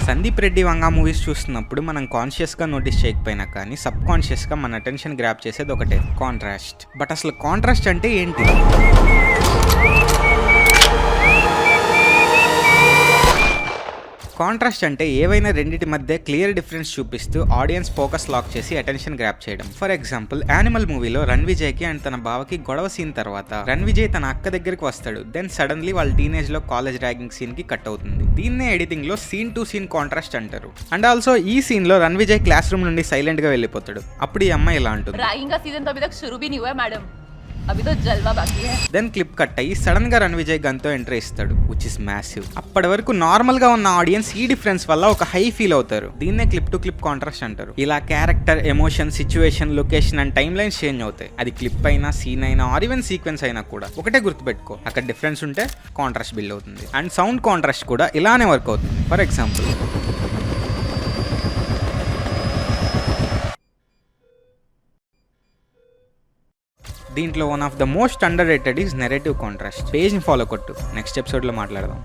Sandeep Reddy Vanga movies చూస్తున్నప్పుడు మనం కాన్షియస్గా నోటీస్ చేయకపోయినా కానీ సబ్ కాన్షియస్గా మన అటెన్షన్ గ్రాప్ చేసేది ఒకటే, కాంట్రాస్ట్. బట్ అసలు కాంట్రాస్ట్ అంటే ఏంటి? కాంట్రాస్ట్ అంటే ఏవైనా రెండింటి మధ్య క్లియర్ డిఫరెన్స్ చూపిస్తూ ఆడియన్స్ ఫోకస్ లాక్ చేసి అటెన్షన్ గ్రాప్ చేయడం. ఫర్ ఎగ్జాంపుల్, యానిమల్ మూవీలో రణ్విజయ్కి అండ్ తన బావకి గొడవ సీన్ తర్వాత రణ్విజయ్ తన అక్క దగ్గరికి వస్తాడు. దెన్ సడన్లీ వాళ్ళ టీనేజ్ లో కాలేజ్ ర్యాగింగ్ సీన్ కి కట్ అవుతుంది. దీన్నే ఎడిటింగ్ లో సీన్ టు సీన్ కాంట్రాస్ట్ అంటారు. అండ్ ఆల్సో ఈ సీన్ లో రణ్విజయ్ క్లాస్ రూమ్ నుండి సైలెంట్ గా వెళ్ళిపోతాడు. అప్పుడు ఈ అమ్మాయి ఇలా అంటుంది, ర్యాగింగ్ का सीजन तो अभी तक शुरू भी नहीं हुआ है मैडम, अभी तो जलवा बाकी है. దెన్ క్లిప్ కట్ అయ్యి సడన్ గా రణ్విజయ్ గన్ తో ఎంట్రీ ఇస్తాడు, విచ్ ఇస్ మ్యాసివ్. అప్పటి వరకు నార్మల్ గా ఉన్న ఆడియన్స్ ఈ డిఫరెన్స్ వల్ల ఒక హై ఫీల్ అవుతారు. దీన్నే క్లిప్ టు క్లిప్ కాంట్రాస్ట్ అంటారు. ఇలా character, emotion, situation, location and time lines change అవుతాయి. అది క్లిప్ అయినా, సీన్ అయినా, ఆర్ ఈవెన్ సీక్వెన్స్ అయినా కూడా ఒకటే గుర్తుపెట్టుకో, అక్కడ డిఫరెన్స్ ఉంటే కాంట్రాస్ట్ బిల్డ్ అవుతుంది. అండ్ సౌండ్ కాంట్రాస్ట్ కూడా ఇలానే వర్క్ అవుతుంది. ఫర్ ఎగ్జాంపుల్, దీంట్లో one of the most underrated is narrative contrast. పేజ్ని ఫాలో కొట్టు, నెక్స్ట్ ఎపిసోడ్లో మాట్లాడదాం.